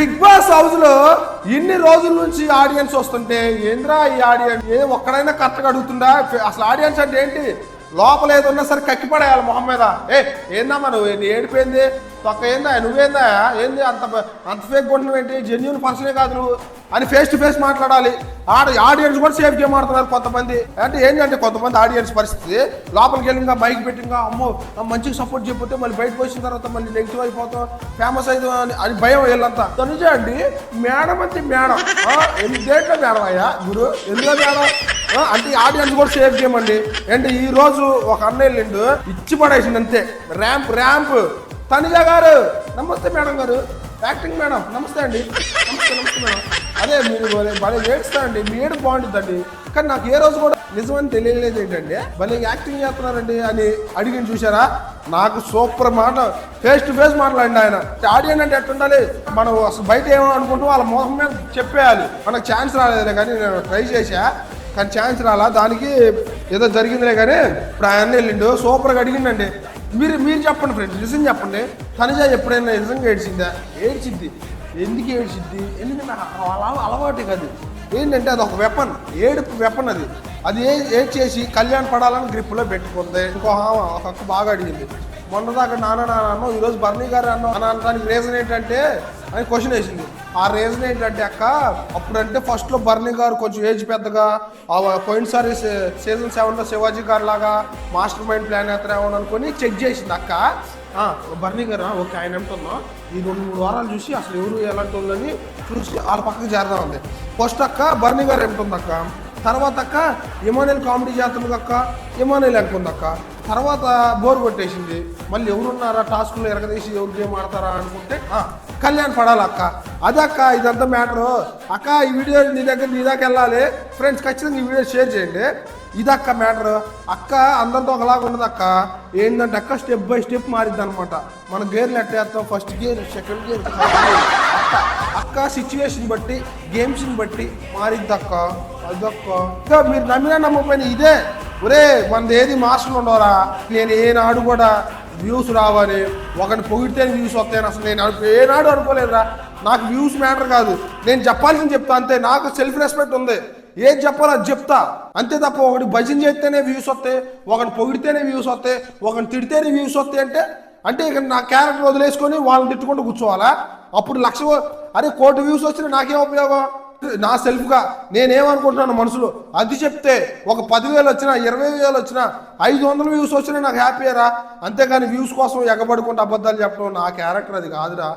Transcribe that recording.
Big boss house లో ఇన్ని రోజుల నుంచి ఆడియన్స్ వస్తుంటే ఏంద్రా ఈ ఆడియన్స్ ఒక్కడైనా కరెక్ట్గా అడుగుతుందా? అసలు ఆడియన్స్ అంటే ఏంటి? లోపల ఏదో ఉన్నా సరే కక్కి పడేయాలి మొహం మీద. ఏందమ్మా నువ్వు ఏడిపోయింది తొక్క ఏందా నువ్వేందా ఏంది అంత అంత ఫేక్ కొట్టినవి ఏంటి? జెన్యున్ పర్సనే కాదు నువ్వు అని ఫేస్ టు ఫేస్ మాట్లాడాలి. ఆడియన్స్ కూడా సేఫ్ గేమ్ ఆడుతున్నారు కొంతమంది. అంటే ఏంటంటే కొంతమంది ఆడియన్స్ పరిస్థితి లోపలికి వెళ్ళి ఇంకా మైక్ పెట్టి ఇంకా అమ్మో మంచిగా సపోర్ట్ చెప్పితే మళ్ళీ బయటకు వచ్చిన తర్వాత మళ్ళీ నెగిటివ్ అయిపోతాం ఫేమస్ అయితే అని భయం వీళ్ళంతా. తనుజ అండి మేడం అంటే మేడం దేంట్లో మేడం అయ్యా గురు ఎందులో మేడం అంటే ఆడియన్స్ కూడా సేఫ్ గేమ్ అండి. అంటే ఈ రోజు ఒక అన్నయ్య ఇచ్చి పడేసింది అంతే. ర్యాంప్ తనుజ గారు నమస్తే మేడం గారు, యాక్టింగ్ మేడం నమస్తే అండి, నమస్తే మేడం. అదే మీరు భలే ఏడుస్తా అండి, మీ ఏడు బాగుంటుందండి. కానీ నాకు ఏ రోజు కూడా నిజమని తెలియలేదు ఏంటంటే భలే యాక్టింగ్ చేస్తున్నారండి అని అడిగిన చూసారా? నాకు సూపర్ మాట ఫేస్ టు ఫేస్ మాట్లాడండి ఆయన. ఆడియన్స్ అంటే ఎట్టుండాలి, మనం అసలు బయట ఏమో అనుకుంటూ వాళ్ళ మొహం మీద చెప్పేయాలి. మనకు ఛాన్స్ రాలేదులే కానీ నేను ట్రై చేశా కానీ ఛాన్స్ రాలా, దానికి ఏదో జరిగిందిలే. కానీ ఇప్పుడు ఆయన వెళ్ళిండు సూపర్గా అడిగిండండి. మీరు చెప్పండి ఫ్రెండ్స్, నిజం చెప్పండి, తనుజ ఎప్పుడైనా నిజంగా ఏడ్చిందా? ఏడ్చిద్ది. ఎందుకు ఏడ్చిద్ది? ఎందుకంటే అలవాటు కాదు ఏంటంటే అది ఒక వెపన్, ఏడుపు వెపన్. అది ఏడ్ చేసి కళ్యాణ్ పడాలని గ్రిప్లో పెట్టుకుంది. ఒక అక్క బాగా అడిగింది మొన్నదాకా నాన్న ఈరోజు బర్నీ గారు అనడానికి రీజన్ ఏంటంటే అని క్వశ్చన్ వేసింది. ఆ రీజన్ ఏంటంటే అక్క అప్పుడంటే ఫస్ట్లో బర్నీ గారు కొంచెం ఏజ్ పెద్దగా పోయినసారి సీజన్ 7లో శివాజీ గారు లాగా మాస్టర్ మైండ్ ప్లాన్ వేస్తారేమో అనుకుని చెక్ చేసింది అక్క. బర్నీ గారు ఓకే ఆయన ఏమిటన్నా ఈ 2-3 వారాలు చూసి అసలు ఎవరు ఎలాంటి వాళ్ళని చూసి వాళ్ళ పక్కకు చేరదా ఉంది. ఫస్ట్ అక్క బర్నీ గారు ఏమిటుంది అక్క, తర్వాత అక్క ఇమానుయల్ కామెడీ చేస్తుంది అక్క, ఇమానుయల్ అనుకుంది అక్క. తర్వాత బోర్ కొట్టేసింది, మళ్ళీ ఎవరున్నారా టాస్క్లో ఎరగదీసి ఎవరు గేమ్ ఆడతారా అనుకుంటే కళ్యాణ్ పడాలి అక్క. అదే అక్క ఇదంతా మ్యాటరు. అక్క ఈ వీడియో నీ దాకా వెళ్ళాలి ఫ్రెండ్స్, ఖచ్చితంగా ఈ వీడియో షేర్ చేయండి. ఇదక్క మ్యాటర్. అక్క అందరితో ఒకలాగా ఉండదు అక్క. ఏంటంటే అక్క స్టెప్ బై స్టెప్ మారిద్ది అనమాట. మన గేర్లు ఎట్టేస్తాం, ఫస్ట్ గేర్ సెకండ్ గేర్ అక్క సిచ్యువేషన్ బట్టి గేమ్స్ని బట్టి మారిద్ది అక్క. అదక్క ఇంకా మీరు నమ్మినా నమ్మకపోయినా ఇదే. ఒరే మనది ఏది మాస్టర్లు ఉండవరా, నేను ఏనాడు కూడా వ్యూస్ రావాలి ఒకరిని పొగిడితే వ్యూస్ వస్తాయని అసలు నేను ఏనాడు అనుకోలేదురా. నాకు వ్యూస్ మ్యాటర్ కాదు, నేను చెప్పాల్సింది చెప్తా అంతే. నాకు సెల్ఫ్ రెస్పెక్ట్ ఉంది, ఏం చెప్పాలో అది చెప్తా అంతే తప్ప ఒకటి భజన చేస్తేనే వ్యూస్ వస్తాయి, ఒకరిని పొగిడితేనే వ్యూస్ వస్తాయి, ఒకరిని తిడితేనే వ్యూస్ వస్తాయి అంటే ఇక నా క్యారెక్టర్ వదిలేసుకొని వాళ్ళని తిట్టుకుంటూ కూర్చోవాలా? అప్పుడు 1,00,000 1 కోటి వ్యూస్ వచ్చినా నాకేం ఉపయోగం? నా సెల్ఫ్గా నేనేమనుకుంటున్నాను మనసులో అది చెప్తే ఒక 10,000 వచ్చినా 20,000 వచ్చినా 500 వ్యూస్ వచ్చినా నాకు హ్యాపీయరా. అంతేగాని వ్యూస్ కోసం ఎగబడుకుంటూ అబద్ధాలు చెప్పడం నా క్యారెక్టర్ అది కాదురా.